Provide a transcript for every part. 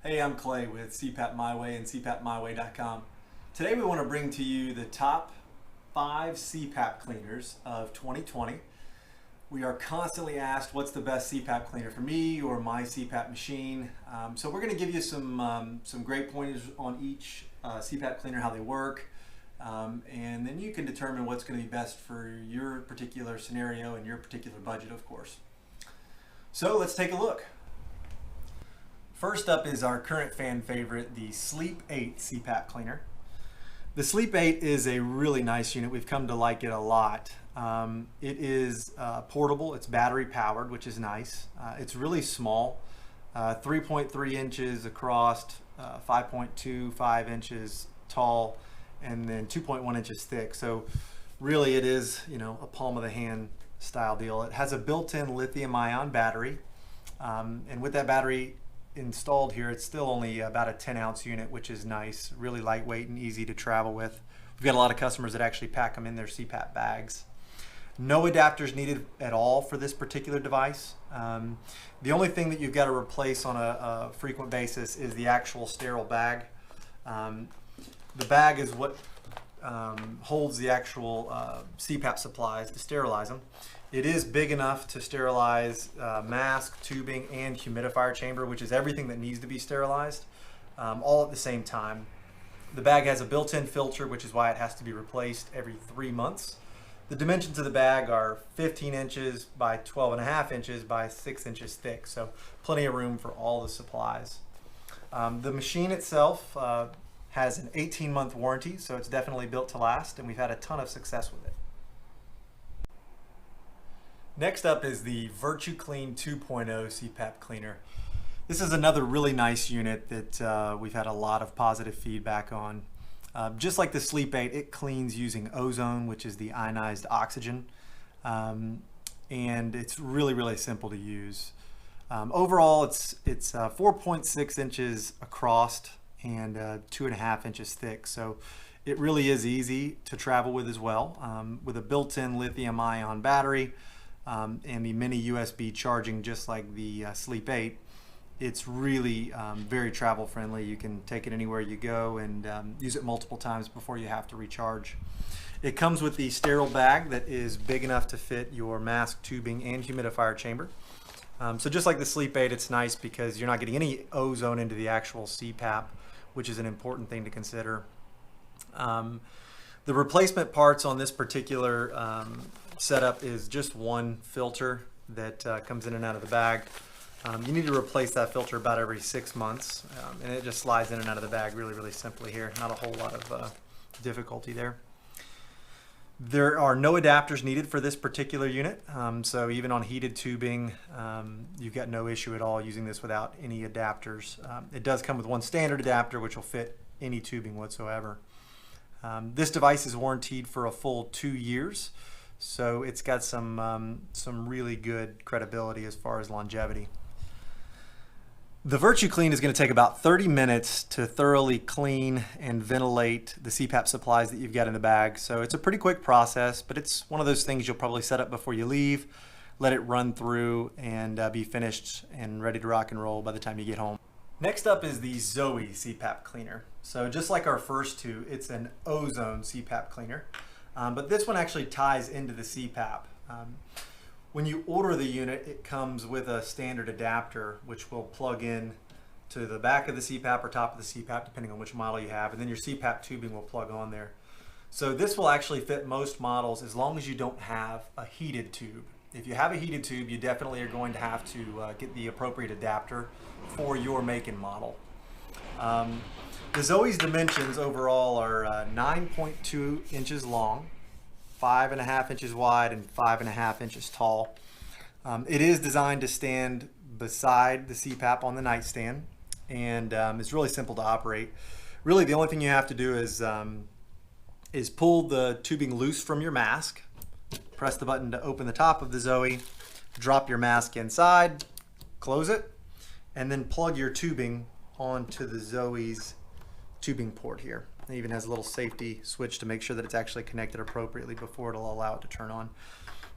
Hey, I'm Clay with CPAP My Way and CPAPMyWay.com. Today we want to bring to you the top 5 CPAP cleaners of 2020. We are constantly asked what's the best CPAP cleaner for me or my CPAP machine. So we're going to give you some great pointers on each CPAP cleaner, how they work, and then you can determine what's going to be best for your particular scenario and your particular budget, of course. So let's take a look. First up is our current fan favorite, the Sleep 8 CPAP cleaner. The Sleep 8 is a really nice unit. We've come to like it a lot. It is portable, it's battery powered, which is nice. It's really small, 3.3 inches across, 5.25 inches tall, and then 2.1 inches thick. So really it is, a palm of the hand style deal. It has a built-in lithium ion battery, and with that battery installed here, it's still only about a 10-ounce unit, which is nice, really lightweight and easy to travel with. We've got a lot of customers that actually pack them in their CPAP bags. No adapters needed at all for this particular device. The only thing that you've got to replace on a frequent basis is the actual sterile bag. The bag is what holds the actual CPAP supplies to sterilize them. It is big enough to sterilize mask, tubing, and humidifier chamber, which is everything that needs to be sterilized, all at the same time. The bag has a built-in filter, which is why it has to be replaced every 3 months. The dimensions of the bag are 15 inches by 12.5 inches by 6 inches thick, so plenty of room for all the supplies. The machine itself has an 18-month warranty, so it's definitely built to last, and we've had a ton of success with it. Next up is the VirtuClean 2.0 CPAP cleaner. This is another really nice unit that we've had a lot of positive feedback on. Just like the Sleep 8, it cleans using ozone, which is the ionized oxygen, and it's really simple to use. Overall, it's 4.6 inches across and 2.5 inches thick, so it really is easy to travel with as well, with a built-in lithium ion battery. And the mini USB charging, just like the Sleep 8, it's really very travel friendly. You can take it anywhere you go and use it multiple times before you have to recharge. It comes with the sterile bag that is big enough to fit your mask, tubing, and humidifier chamber. So just like the Sleep 8, it's nice because you're not getting any ozone into the actual CPAP, which is an important thing to consider. The replacement parts on this particular setup is just one filter that comes in and out of the bag. You need to replace that filter about every 6 months, and it just slides in and out of the bag really simply here. Not a whole lot of difficulty there. There are no adapters needed for this particular unit, so even on heated tubing, you've got no issue at all using this without any adapters. It does come with one standard adapter which will fit any tubing whatsoever. This device is warranted for a full 2 years, so it's got some really good credibility as far as longevity. The VirtuClean is going to take about 30 minutes to thoroughly clean and ventilate the CPAP supplies that you've got in the bag. So it's a pretty quick process, but it's one of those things you'll probably set up before you leave, let it run through, and be finished and ready to rock and roll by the time you get home. Next up is the Zoey CPAP cleaner. So just like our first two, it's an ozone CPAP cleaner, but this one actually ties into the CPAP. When you order the unit, it comes with a standard adapter which will plug in to the back of the CPAP or top of the CPAP depending on which model you have, and then your CPAP tubing will plug on there. So this will actually fit most models as long as you don't have a heated tube. If you have a heated tube, you definitely are going to have to get the appropriate adapter for your make and model. The Zoey's dimensions overall are 9.2 inches long, 5.5 inches wide, and 5.5 inches tall. It is designed to stand beside the CPAP on the nightstand, and it's really simple to operate. Really, the only thing you have to do is pull the tubing loose from your mask, press the button to open the top of the Zoey, drop your mask inside, close it, and then plug your tubing onto the Zoey's tubing port here. It even has a little safety switch to make sure that it's actually connected appropriately before it'll allow it to turn on.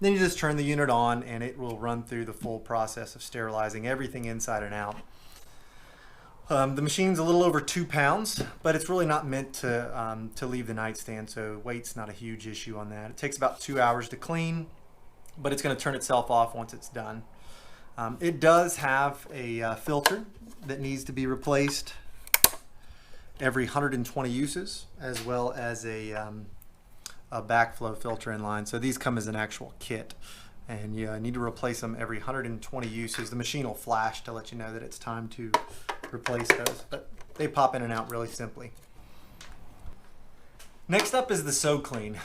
Then you just turn the unit on and it will run through the full process of sterilizing everything inside and out. The machine's a little over 2 pounds, but it's really not meant to leave the nightstand, so weight's not a huge issue on that. It takes about 2 hours to clean, but it's going to turn itself off once it's done. It does have a filter that needs to be replaced every 120 uses, as well as a backflow filter in line. So these come as an actual kit, and you need to replace them every 120 uses. The machine will flash to let you know that it's time to replace those, but they pop in and out really simply. Next up is the SoClean.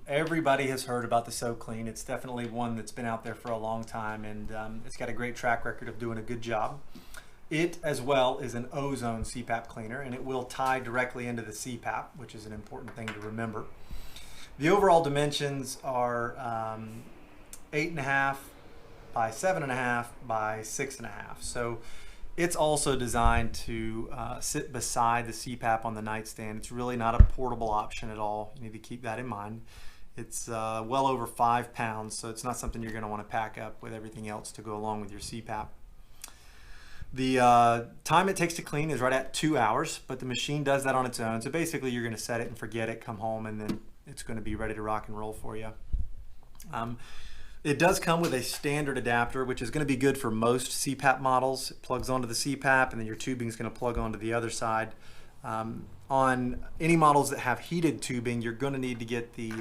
Everybody has heard about the SoClean. It's definitely one that's been out there for a long time, and it's got a great track record of doing a good job. It as well is an ozone CPAP cleaner, and it will tie directly into the CPAP, which is an important thing to remember. The overall dimensions are 8.5 by 7.5 by 6.5. So it's also designed to sit beside the CPAP on the nightstand. It's really not a portable option at all. You need to keep that in mind. It's well over 5 pounds, so it's not something you're going to want to pack up with everything else to go along with your CPAP. The time it takes to clean is right at 2 hours, but the machine does that on its own. So basically you're going to set it and forget it, come home, and then it's going to be ready to rock and roll for you. It does come with a standard adapter, which is going to be good for most CPAP models. It plugs onto the CPAP, and then your tubing is going to plug onto the other side. On any models that have heated tubing, you're going to need to get the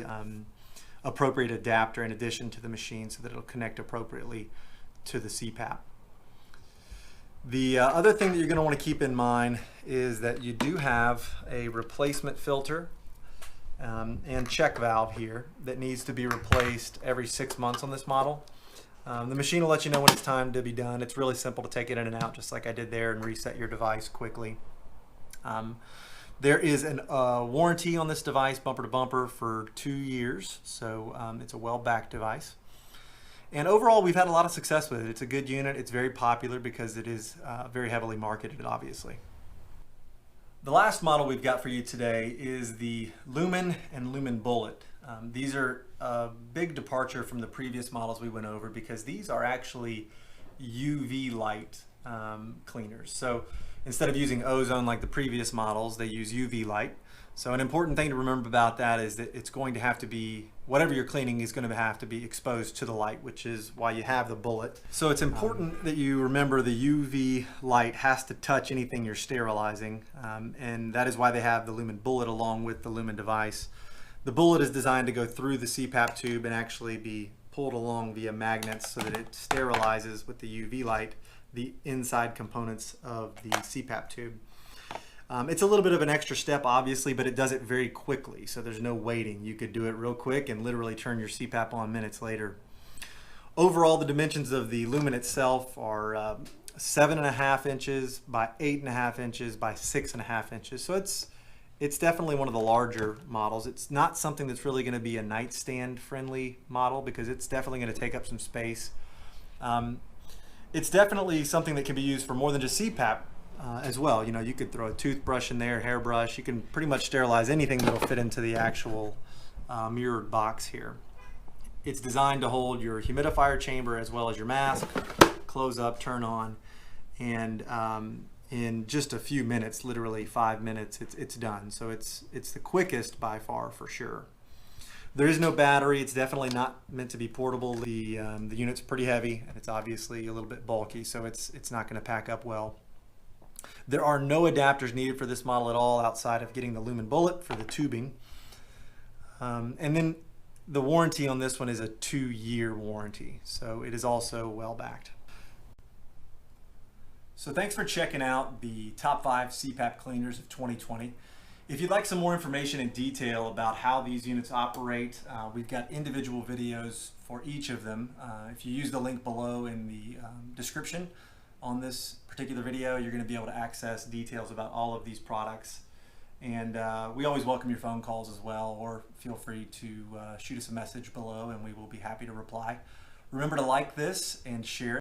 appropriate adapter in addition to the machine so that it'll connect appropriately to the CPAP. The other thing that you're going to want to keep in mind is that you do have a replacement filter and check valve here that needs to be replaced every 6 months on this model. The machine will let you know when it's time to be done. It's really simple to take it in and out just like I did there and reset your device quickly. There is a warranty on this device, bumper to bumper, for 2 years, so it's a well-backed device. And overall, we've had a lot of success with it. It's a good unit. It's very popular because it is very heavily marketed, obviously. The last model we've got for you today is the Lumin and Lumin Bullet. These are a big departure from the previous models we went over because these are actually UV light cleaners. So instead of using ozone like the previous models, they use UV light. So an important thing to remember about that is that it's going to have to be, whatever you're cleaning is going to have to be exposed to the light, which is why you have the bullet. So it's important that you remember the UV light has to touch anything you're sterilizing, and that is why they have the Lumin Bullet along with the Lumin device. The bullet is designed to go through the CPAP tube and actually be pulled along via magnets so that it sterilizes with the UV light the inside components of the CPAP tube. It's a little bit of an extra step, obviously, but it does it very quickly, so there's no waiting. You could do it real quick and literally turn your CPAP on minutes later. Overall, the dimensions of the Lumin itself are 7.5 inches by 8.5 inches by 6.5 inches, so it's definitely one of the larger models. It's not something that's really going to be a nightstand friendly model because it's definitely going to take up some space. It's definitely something that can be used for more than just CPAP. As well, you know, you could throw a toothbrush in there, hairbrush. You can pretty much sterilize anything that'll fit into the actual mirrored box here. It's designed to hold your humidifier chamber as well as your mask, close up, turn on, and in just a few minutes, literally 5 minutes, it's done. So it's the quickest by far for sure. There is no battery. It's definitely not meant to be portable. The unit's pretty heavy and it's obviously a little bit bulky, so it's not going to pack up well. There are no adapters needed for this model at all outside of getting the Lumin Bullet for the tubing. And then the warranty on this one is a 2-year warranty, so it is also well backed. So thanks for checking out the top 5 CPAP cleaners of 2020. If you'd like some more information in detail about how these units operate, we've got individual videos for each of them. If you use the link below in the description on this particular video, you're going to be able to access details about all of these products. And we always welcome your phone calls as well, or feel free to shoot us a message below and we will be happy to reply. Remember to like this and share it.